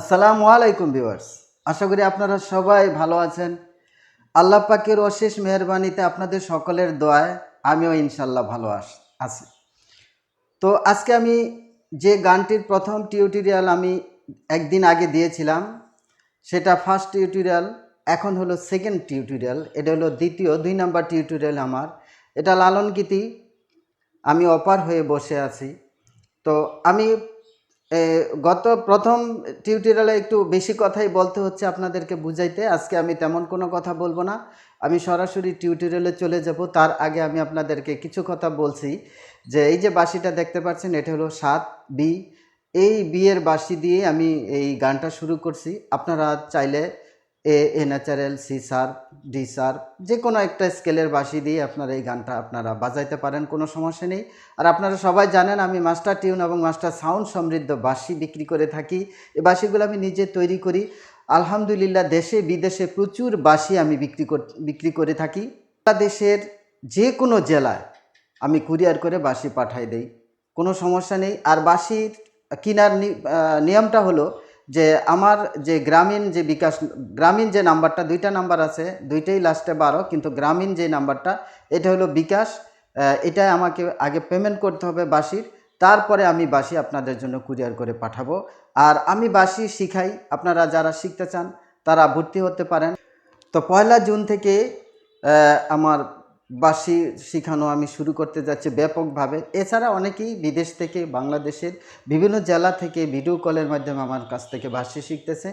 আসসালামু আলাইকুম ভিউয়ার্স, আশা করি আপনারা সবাই ভালো আছেন। আল্লাহ পাকের অশেষ মেহেরবানিতে আপনাদের সকলের দোয়ায় আমিও ইনশাল্লাহ ভালো আছি। তো আজকে আমি যে গানটির প্রথম টিউটোরিয়াল আমি একদিন আগে দিয়েছিলাম, সেটা ফার্স্ট টিউটোরিয়াল, এখন হলো সেকেন্ড টিউটোরিয়াল। এটা হলো দ্বিতীয় 2 নাম্বার টিউটোরিয়াল আমার। এটা লালন গীতি, আমি অপার হয়ে বসে আছি। তো আমি গত প্রথম টিউটোরিয়ালে একটু বেশি কথাই বলতে হচ্ছে আপনাদেরকে বুঝাইতে। আজকে আমি তেমন কোনো কথা বলবো না, আমি সরাসরি টিউটোরিয়ালে চলে যাব। তার আগে আমি আপনাদেরকে কিছু কথা বলছি যে এই যে বাঁশিটা দেখতে পাচ্ছেন, এটা হলো 7 বি। এই বিয়ের বাঁশি দিয়ে আমি এই গানটা শুরু করছি। আপনারা চাইলে A natural, C sharp, D sharp, যে কোনো একটা স্কেলের বাঁশি দিয়ে আপনারা এই গানটা আপনারা বাজাইতে পারেন, কোনো সমস্যা নেই। আর আপনারা সবাই জানেন আমি মাস্টার টিউন এবং মাস্টার সাউন্ড সমৃদ্ধ বাঁশি বিক্রি করে থাকি। এই বাঁশিগুলো আমি নিজে তৈরি করি। আলহামদুলিল্লাহ, দেশে বিদেশে প্রচুর বাঁশি আমি বিক্রি করে থাকি। দেশের যে কোনো জেলায় আমি কুরিয়ার করে বাঁশি পাঠাই দেই, কোনো সমস্যা নেই। আর বাঁশির কেনার নিয়মটা হলো যে আমার যে গ্রামীণ যে নাম্বারটা, 2টা নাম্বার আছে, 2টাই লাস্টে 12, কিন্তু গ্রামীণ যে নাম্বারটা এটা হলো বিকাশ। এটাই আমাকে আগে পেমেন্ট করতে হবে বাঁশির, তারপরে আমি বাঁশি আপনাদের জন্য কুরিয়ার করে পাঠাবো। আর আমি বাঁশি শিখাই, আপনারা যারা শিখতে চান তারা ভর্তি হতে পারেন। তো 1 জুন থেকে আমার বাঁশি শেখানো আমি শুরু করতে যাচ্ছি ব্যাপকভাবে। এছাড়া অনেকেই বিদেশ থেকে, বাংলাদেশের বিভিন্ন জেলা থেকে ভিডিও কলের মাধ্যমে আমার কাছ থেকে বাঁশি শিখতেছে।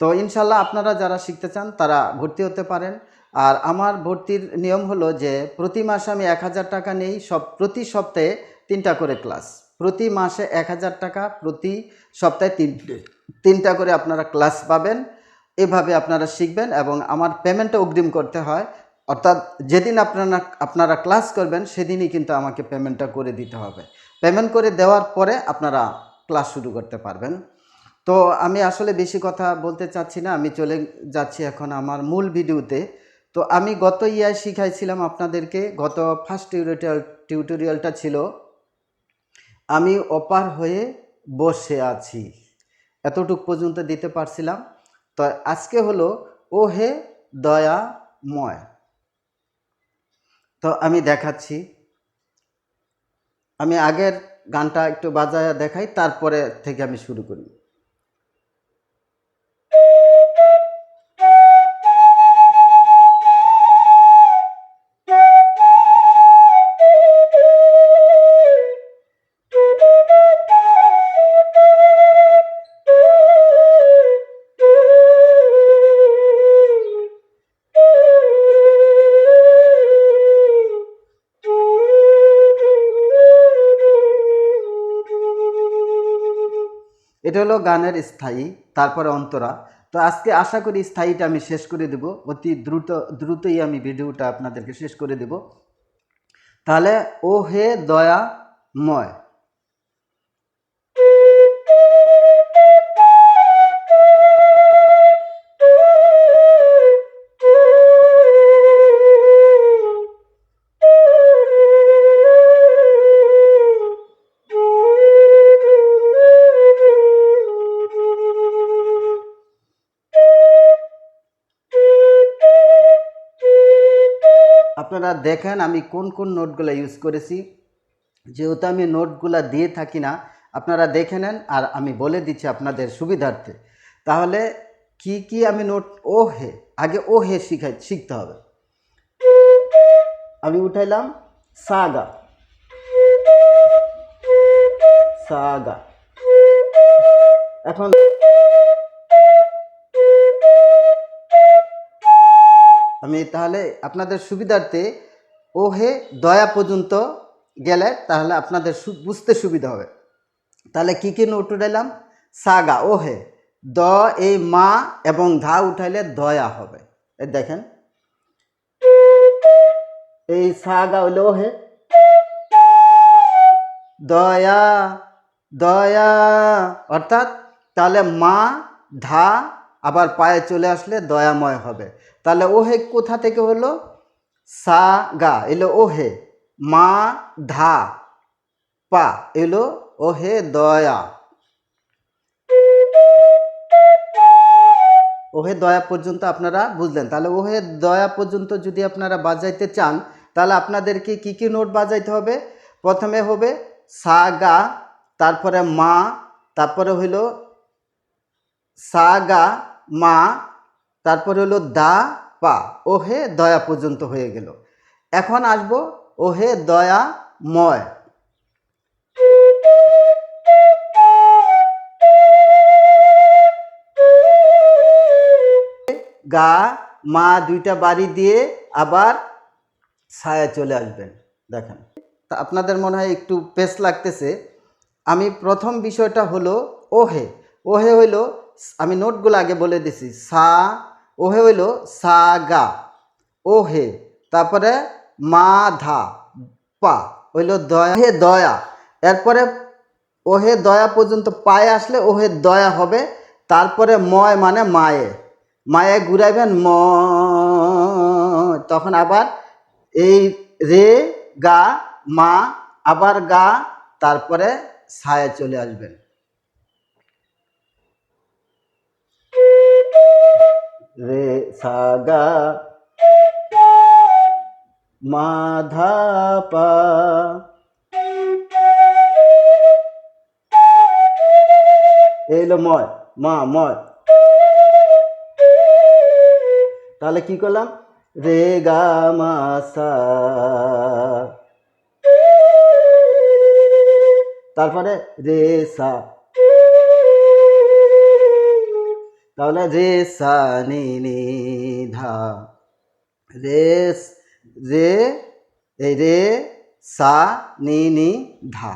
তো ইনশাল্লাহ আপনারা যারা শিখতে চান তারা ভর্তি হতে পারেন। আর আমার ভর্তির নিয়ম হলো যে প্রতি মাসে আমি 1000 টাকা নেই, প্রতি সপ্তাহে 3টা করে ক্লাস। প্রতি মাসে 1000 টাকা, প্রতি সপ্তাহে 3টা করে আপনারা ক্লাস পাবেন। এভাবে আপনারা শিখবেন এবং আমার পেমেন্টটা অগ্রিম করতে হয়, অর্থাৎ যেদিন আপনারা ক্লাস করবেন সেদিনই কিন্তু আমাকে পেমেন্টটা করে দিতে হবে। পেমেন্ট করে দেওয়ার পরে আপনারা ক্লাস শুরু করতে পারবেন। তো আমি আসলে বেশি কথা বলতে চাচ্ছি না, আমি চলে যাচ্ছি এখন আমার মূল ভিডিওতে। তো আমি গত শিখাইছিলাম আপনাদেরকে, গত ফার্স্ট টিউটোরিয়ালটা ছিল আমি অপার হয়ে বসে আছি, এতটুক পর্যন্ত দিতে পারছিলাম। তো আজকে হলো ও হে দয়াময়। তো আমি দেখাচ্ছি, আমি আগের গানটা একটু বাজায়া দেখাই, তারপরে থেকে আমি শুরু করি। এটা হলো গানের স্থায়ী, তারপরে অন্তরা। তো আজকে আশা করি স্থায়ীটা আমি শেষ করে দেব, অতি দ্রুতই আমি ভিডিওটা আপনাদেরকে শেষ করে দেব। তাহলে ও হে দয়াময়। আপনারা দেখেন আমি কোন কোন নোটগুলো ইউজ করেছি, যেহেতু আমি নোটগুলা দিয়ে থাকি না, আপনারা দেখে নেন। আর আমি বলে দিচ্ছি আপনাদের সুবিধার্থে, তাহলে কি কি আমি নোট, ও হে, আগে ও হে শিখতে হবে। আমি উঠাইলাম সাগা, সাগা। এখন আমি তাহলে আপনাদের সুবিধার্থে ও হে দয়া পর্যন্ত গেলে তাহলে আপনাদের বুঝতে সুবিধা হবে। তাহলে কী কী নোট উঠাইলাম? সাগা, ও হে, দ, এই মা এবং ধা উঠাইলে দয়া হবে। এই দেখেন, এই সাগা হইলে ও হে, দয়া দয়া, অর্থাৎ তাহলে মা ধা আবার পায়ে চলে আসলে দয়াময় হবে। তাহলে ও হে কোথা থেকে হলো? সা গা এলো ও হে, মা ধা পা এলো ও হে দয়া। ওহে দয়া পর্যন্ত আপনারা বুঝলেন। তাহলে ওহে দয়া পর্যন্ত যদি আপনারা বাজাইতে চান তাহলে আপনাদেরকে কি কি নোট বাজাইতে হবে? প্রথমে হবে সা গা, তারপরে মা, তারপরে হইল সা গা মা, তারপরে হলো দা পা। ওহে দয়া পর্যন্ত হয়ে গেল। এখন আসবো ওহে দয়া ময়। গা মা দুইটা বাড়ি দিয়ে আবার ছায়া চলে আসবেন। দেখেন, তা আপনাদের মনে হয় একটু পেস লাগতেছে। আমি প্রথম বিষয়টা হলো ওহে। ওহে হইল, আমি নোটগুলো আগে বলে দিছি। সা, ওহে হইল সা গা, ওহে, তারপরে মা ধা পা হইল দয়া, হে দয়া। এরপরে ওহে দয়া পর্যন্ত পায়ে আসলে ওহে দয়া হবে। তারপরে ময় মানে মায়ে, মায়ে ঘুরাইবেন ম, তখন আবার এই রে গা মা, আবার গা, তারপরে ছায়া চলে আসবেন। রে সা গা মা ধা পা, এই হলো ময়, মা ময়। তাহলে কি করলাম? রে গা মা সা, তারপরে রে সা, তাহলে রে সা নি নি ধা, রে রে, এই রে সা নি নি ধা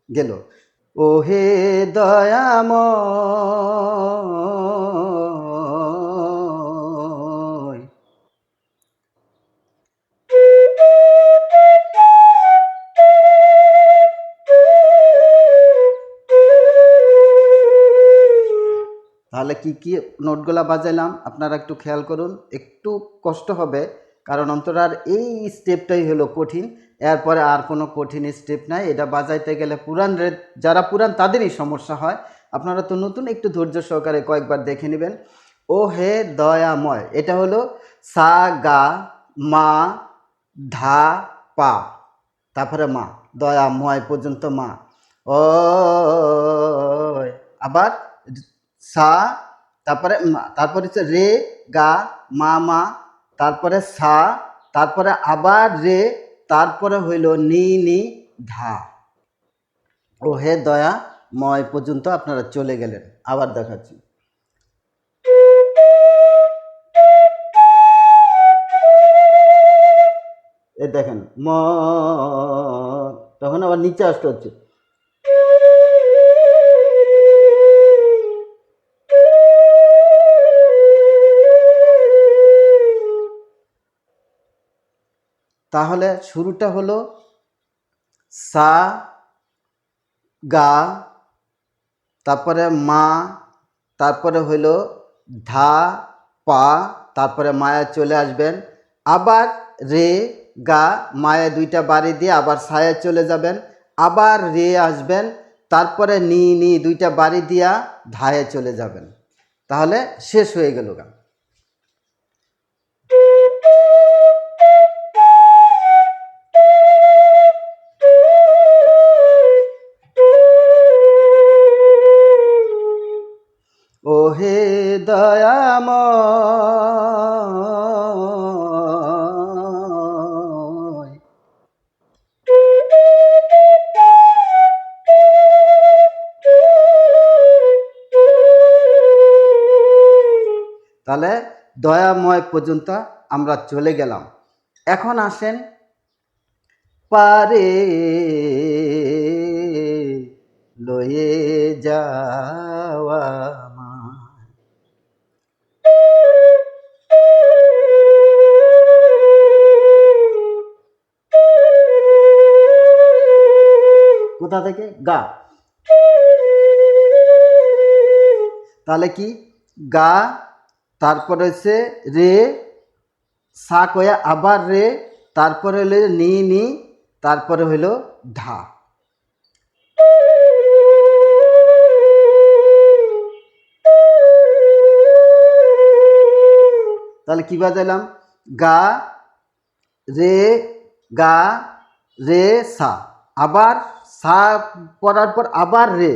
গেল। ওহে দয়াময়, তাহলে কি কি নোটগুলা বাজাইলাম আপনারা একটু খেয়াল করুন। একটু কষ্ট হবে, কারণ অন্তরার এই স্টেপটাই হলো কঠিন। এরপরে আর কোনো কঠিন স্টেপ নাই। এটা বাজাইতে গেলে পুরান যারা পুরান তাদেরই সমস্যা হয়। আপনারা তো নতুন, একটু ধৈর্য সহকারে কয়েকবার দেখে নেবেন। ও হে দয়াময়, এটা হলো সা গা মা ধা পা, তারপরে মা, দয়াময় পর্যন্ত মা। ও আবার সা, তারপরে মা, তারপরে হচ্ছে রে গা মা মা, তারপরে সা, তারপরে আবার রে, তারপরে হইল নি নি ধা। ও হে দয়া ময় পর্যন্ত আপনারা চলে গেলেন। আবার দেখাচ্ছি। এ দেখেন ম, তখন আবার নিচে আসতে হচ্ছে। তাহলে শুরুটা হলো সা গা, তারপরে মা, তারপরে হইল ধা পা, তারপরে মায়া চলে আসবেন। আবার রে গা মায়া দুইটা বাড়ি দিয়ে আবার ছায়া চলে যাবেন। আবার রে আসবেন, তারপরে নি নি দুইটা বাড়ি দিয়া ধায়ে চলে যাবেন। তাহলে শেষ হয়ে গেল গান। ওহে দয়াময়, তাহলে দয়াময় পর্যন্ত আমরা চলে গেলাম। এখন আসেন পারে লয়ে যাওয়া আমায়। কোথা থেকে? গা। তাহলে কি? গা, তারপরে হচ্ছে রে, সা কয়া আবার রে, তারপরে হলো নি নি, তারপরে হইল ধা। তাহলে কি বাজাইলাম? গা রে, গা রে সা, আবার সা পড়ার পর আবার রে,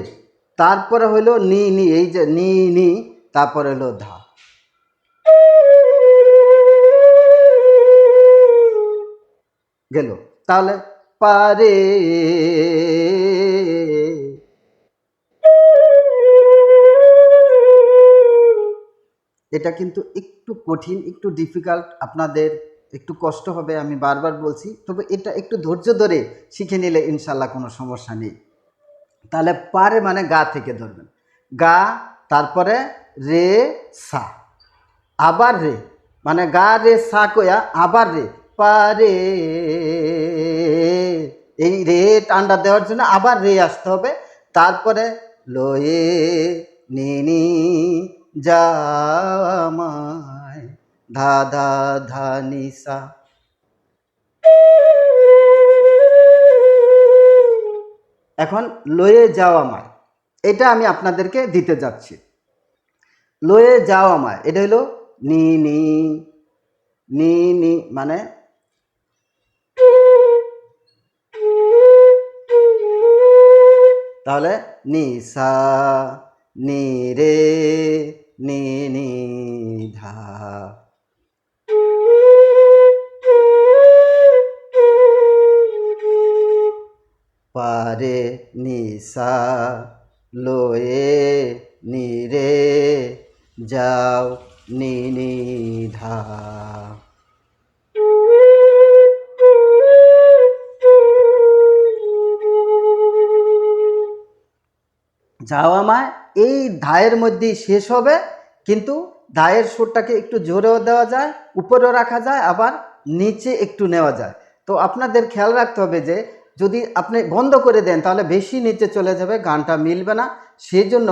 তারপরে হইলো নি নি, এই যে নি নি, তারপরে হলো ধা। গেল। তাহলে পারে, এটা কিন্তু একটু কঠিন, একটু ডিফিকাল্ট, আপনাদের একটু কষ্ট হবে, আমি বারবার বলছি, তবে এটা একটু ধৈর্য ধরে শিখে নিলে ইনশাল্লাহ কোনো সমস্যা নেই। তাহলে পারে মানে গা থেকে ধরবেন, গা, তারপরে রে সা, আবার রে, মানে গা রে সা কয়া আবার রে, পারে, এই রে টান্ডা দেওয়ার জন্য আবার রে আসতে হবে, তারপরে লয়ে নিনি জামায় ধা ধা ধা নি সা। এখন লয়ে যাওয়া মায়, এটা আমি আপনাদেরকে দিতে যাচ্ছি। লয়ে যাওয়া মায়, এটা হলো নি নি নি নি, মানে তাহলে নি সা নি রে নি নি ধা। পারে নি সা লয়ে নি রে যাও নি নি ধা। যাওয়া মায় এই ধায়ের মধ্যেই শেষ হবে, কিন্তু ধায়ের সুরটাকে একটু জোরেও দেওয়া যায়, উপরেও রাখা যায়, আবার নিচে একটু নেওয়া যায়। তো আপনাদের খেয়াল রাখতে হবে যে যদি আপনি বন্ধ করে দেন তাহলে বেশি নিচে চলে যাবে, গানটা মিলবে না। সেই জন্য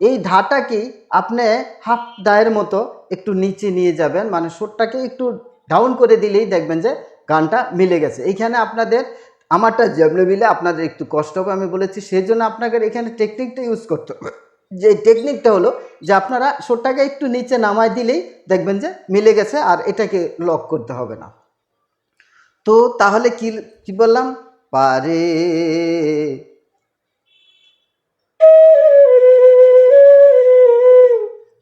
এই ধাটাকেই আপনি হাফ ধায়ের মতো একটু নিচে নিয়ে যাবেন, মানে সুরটাকে একটু ডাউন করে দিলেই দেখবেন যে গানটা মিলে গেছে। এইখানে আপনাদের আমারটা যেমনি মিলে আপনাদের একটু কষ্ট হবে, আমি বলেছি, সেই জন্য আপনাকে এখানে টেকনিকটা ইউজ করতে হবে। যে টেকনিকটা হলো যে আপনারা সুরটাকে একটু নিচে নামায় দিলেই দেখবেন যে মিলে গেছে, আর এটাকে লক করতে হবে না। তো তাহলে কি কি বললাম? পারে,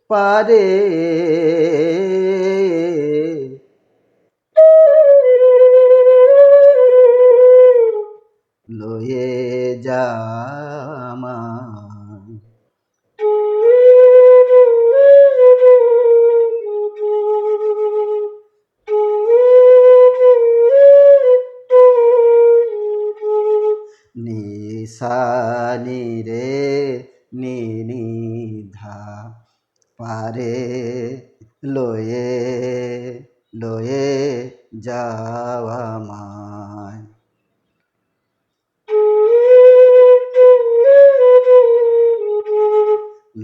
পারে, লয়ে জামায় নি সা নি রে নি নি ধা, পারে লয়ে লয়ে যাওয়া মায়।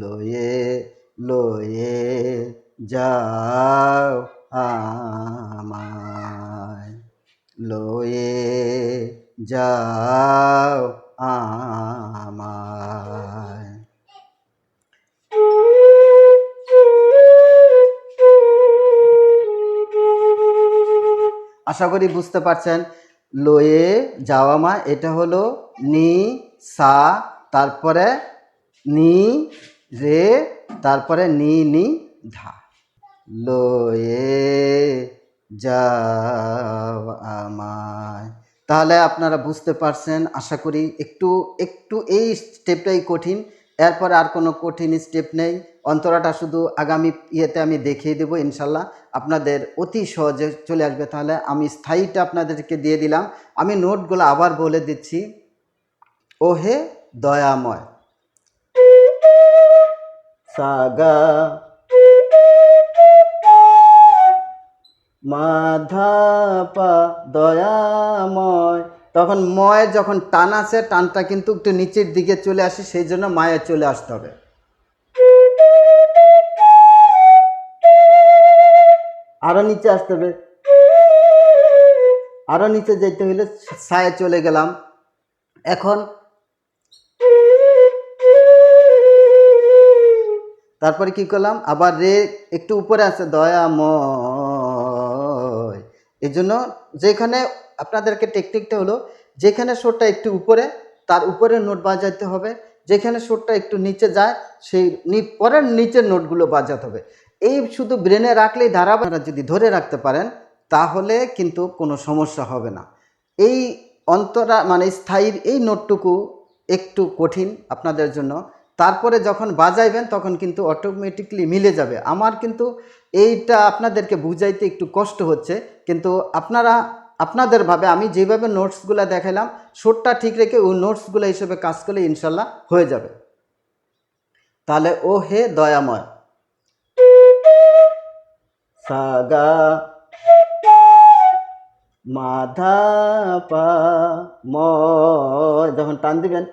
লয়ে লয়ে যাও আমায়, লয়ে যাও আমায়। আশা করি বুঝতে পারছেন। লয়ে যাওয়া মা, এটা হলো নি সা, তারপরে নি রে, তারপরে নি নি ধা। লয়ে যাও আমায়। তাহলে আপনারা বুঝতে পারছেন আশা করি। একটু একটু এই স্টেপটাই কঠিন, এরপরে আর কোনো কঠিন স্টেপ নেই। অন্তরাটা শুধু আগামী ইয়েতে আমি দেখিয়ে দেবো, ইনশাল্লাহ আপনাদের অতি সহজে চলে আসবে। তাহলে আমি স্থায়ীটা আপনাদেরকে দিয়ে দিলাম, আমি নোটগুলো আবার বলে দিচ্ছি। ওহে দয়াময়, সাগা মাধাপা দয়াময়, তখন ময় যখন টান আছে, টানটা কিন্তু একটু নিচের দিকে চলে আসে, সেই জন্য মায়ে চলে আসতে হবে। আরো নিচে আসতে হবে, আরো নিচে যেতে হইলে সায়ে চলে গেলাম। এখন তারপরে কি করলাম, আবার রে একটু উপরে আছে, দয়াময় এই জন্য যেখানে আপনাদেরকে টেকনিকটা হলো, যেখানে সুরটা একটু উপরে তার উপরে নোট বাজাতে হবে, যেখানে সুরটা একটু নিচে যায় সেই পরের নিচের নোটগুলো বাজাতে হবে। এই শুধু ব্রেনে রাখলেই ধারাবাহিক যদি ধরে রাখতে পারেন তাহলে কিন্তু কোনো সমস্যা হবে না। এই অন্তরা মানে স্থায়ীর এই নোটটুকু একটু কঠিন আপনাদের জন্য, তারপরে যখন বাজাইবেন তখন কিন্তু অটোমেটিকলি মিলে যাবে। আমার কিন্তু এইটা আপনাদেরকে বুঝাইতে একটু কষ্ট হচ্ছে, কিন্তু আপনারা আপনাদেরভাবে আমি যেভাবে নোটসগুলো দেখালাম সুরটা ঠিক রেখে ওই নোটসগুলো হিসেবে কাজ করলে ইনশাল্লাহ হয়ে যাবে। তাহলে ও হে দয়াময়, সাগা মাধা পা ম, যখন টান দিবেন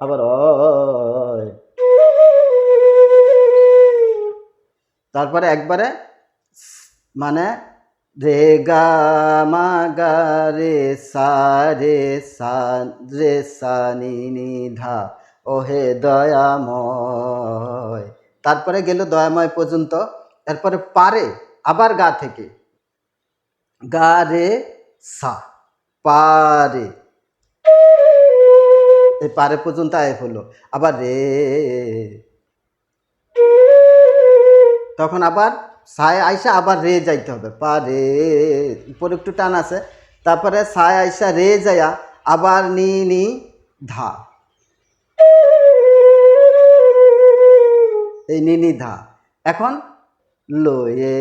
আবার অয়, তারপরে একবারে মানে রে গা মা গা রে সা রে সা রে সা নি নি ধা ও হে দয়াময়, তারপরে গেল দয়াময় পর্যন্ত। এরপরে পারে আবার গা থেকে গা রে সা পারে, এই পারে পর্যন্ত আয় হলো। আবার রে, তখন আবার সায় আইসা আবার রে যাইতে হবে, পা রে উপরে একটু টান আছে, তারপরে সায় আইসা রে যায়া আবার নি নি ধা, এই নি নি ধা। এখন লোয়ে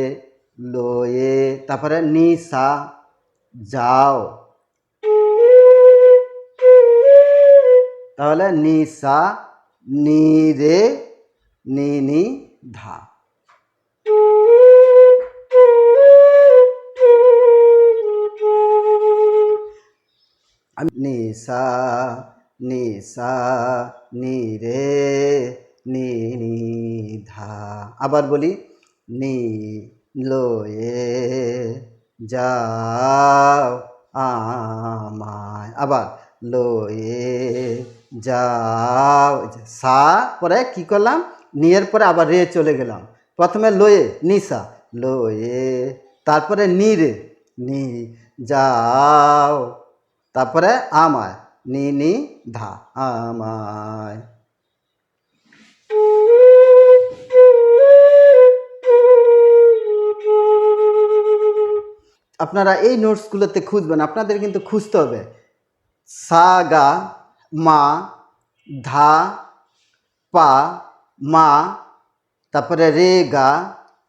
লোয়ে, তারপরে নি সা যাও, তাহলে নি সা নি রে নি নি ধা। নি সা নি সা নি রে নি নি ধা। আবার বলি নি লোয়ে যাও আমায়, আবার লোয়ে যাও, সা পরে কি করলাম নিয়ের পরে আবার রে চলে গেলাম, প্রথমে লোয়ে নিসা লোয়ে, তারপরে নি রে নি যাও, তারপরে আমায় নি নি ধা আমায়। আপনারা এই নোটসগুলোতে খুঁজবেন, আপনাদের কিন্তু খুঁজতে হবে সা গা মা ধা পা মা, তারপরে রে গা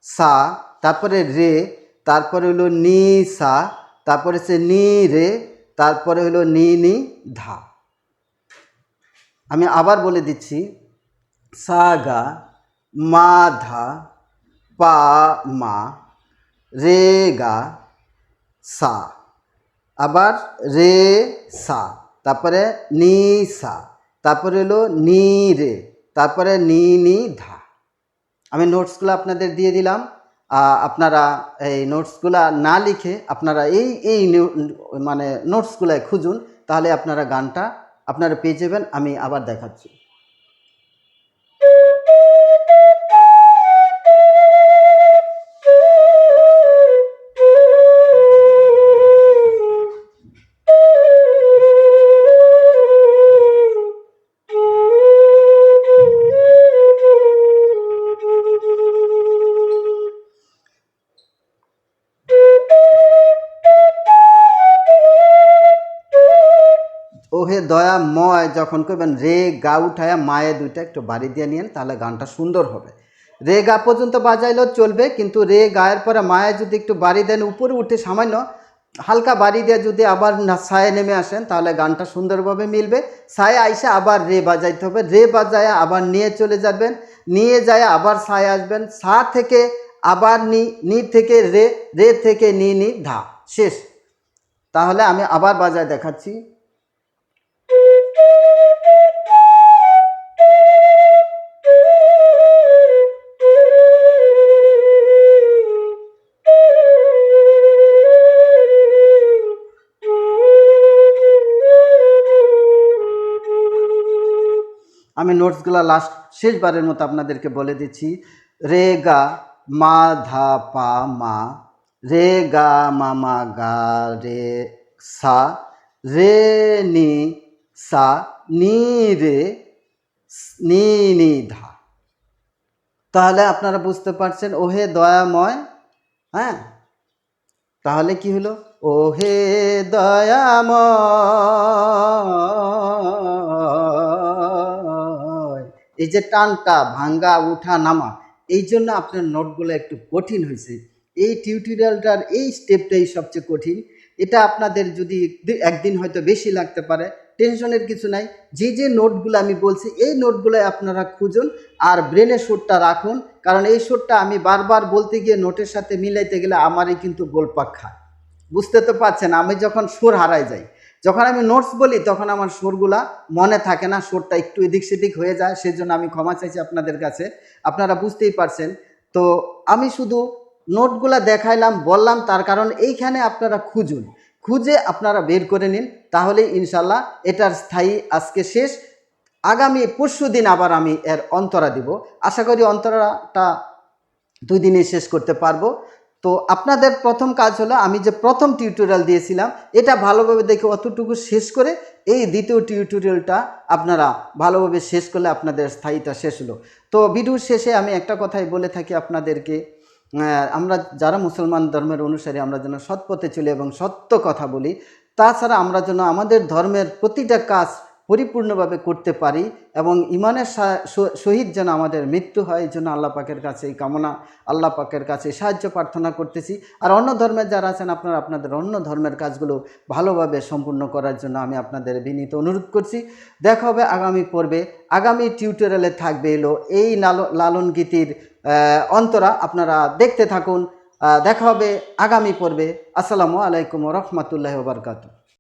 সা, তারপরে রে, তারপরে হলো নি সা, তারপরে সে নি রে, তারপরে হলো নি নি ধা। আমি আবার বলে দিচ্ছি সা গা মা ধা পা মা রে গা সা, আবার রে সা, তারপরে নি সা, তারপরে হলো নি রে, তারপরে নি নি ধা। আমি নোটসগুলো আপনাদের দিয়ে দিলাম, আপনারা এই নোটসগুলো না লিখে আপনারা এই এই মানে নোটসগুলোয় খুঁজুন, তাহলে আপনারা গানটা আপনারা পেয়ে যাবেন। আমি আবার দেখাচ্ছি। ওহে দয়াময় যখন করবেন রে গা উঠায়া মায়ে দুইটা একটু বাড়ি দিয়ে নিন, তাহলে গানটা সুন্দর হবে। রে গা পর্যন্ত বাজাইলেও চলবে, কিন্তু রে গায়ের পরে মায়ে যদি একটু বাড়ি দেন উপরে উঠে সামান্য হালকা বাড়ি দিয়ে যদি আবার সায়ে নেমে আসেন তাহলে গানটা সুন্দরভাবে মিলবে। সায়ে আইসা আবার রে বাজাইতে হবে, রে বাজায়া আবার নিয়ে চলে যাবেন, নিয়ে যায় আবার সায়ে আসবেন, সা থেকে আবার নি, নি থেকে রে, রে থেকে নি নি ধা, শেষ। তাহলে আমি আবার বাজায় দেখাচ্ছি। আমি নোটসগুলো লাস্ট শেষবারের মতো আপনাদেরকে বলে দিচ্ছি। রে গা মা ধা পা মা রে গা মামা গা রে সা, রে নি সা, নি রে নি নি ধা। তাহলে আপনারা বুঝতে পারছেন ওহে দয়াময়। হ্যাঁ, তাহলে কি হলো, ওহে দয়াময়। এই যে টানটা ভাঙ্গা উঠা নামা, এই জন্য আপনার নোটগুলো একটু কঠিন হয়েছে। এই টিউটোরিয়ালটার এই স্টেপটাই সবচেয়ে কঠিন। এটা আপনাদের যদি একদিন হয়তো বেশি লাগতে পারে, টেনশনের কিছু নাই। যে যে নোটগুলো আমি বলছি এই নোটগুলো আপনারা খুঁজুন আর ব্রেনে সুরটা রাখুন, কারণ এই সুরটা আমি বারবার বলতে গিয়ে নোটের সাথে মিলাইতে গেলে আমারই কিন্তু গোলপাক খায়। বুঝতে তো পারছেন, আমি যখন সুর হারাই যাই, যখন আমি নোটস বলি তখন আমার সুরগুলা মনে থাকে না, সুরটা একটু এদিক সেদিক হয়ে যায়, সেজন্য আমি ক্ষমা চাইছি আপনাদের কাছে। আপনারা বুঝতেই পারছেন। তো আমি শুধু নোটগুলা দেখাইলাম, বললাম, তার কারণ এইখানে আপনারা খুঁজুন, খুঁজে আপনারা বের করে নিন, তাহলে ইনশাল্লাহ এটার স্থায়ী আজকে শেষ। আগামী পরশু দিন আবার আমি এর অন্তরা দিব। আশা করি অন্তরাটা 2 দিনে শেষ করতে পারবো। তো আপনাদের প্রথম কাজ হলো, আমি যে প্রথম টিউটোরিয়াল দিয়েছিলাম এটা ভালোভাবে দেখে অতটুকু শেষ করে এই দ্বিতীয় টিউটোরিয়ালটা আপনারা ভালোভাবে শেষ করলে আপনাদের স্থায়ীটা শেষ হলো। তো ভিডিওর শেষে আমি একটা কথাই বলে থাকি আপনাদেরকে, আমরা যারা মুসলমান ধর্মের অনুসারী আমরা যেন সৎ পথে চলি এবং সত্য কথা বলি। তাছাড়া আমরা যেন আমাদের ধর্মের প্রতিটা কাজ পরিপূর্ণভাবে করতে পারি এবং ইমানের সহিত যেন আমাদের মৃত্যু হয়, এই জন্য আল্লাহ পাকের কাছে এই কামনা, আল্লাহ পাকের কাছে সাহায্য প্রার্থনা করতেছি। আর অন্য ধর্মের যারা আছেন আপনারা আপনাদের অন্য ধর্মের কাজগুলো ভালোভাবে সম্পূর্ণ করার জন্য আমি আপনাদের বিনীত অনুরোধ করছি। দেখা হবে আগামী পর্বে। আগামী টিউটোরিয়ালে থাকবে এলো এই লালন গীতির অন্তরা, আপনারা দেখতে থাকুন। দেখা হবে আগামী পর্বে। আসসালামু আলাইকুম ওয়া রাহমাতুল্লাহি ওয়া বারাকাতুহু।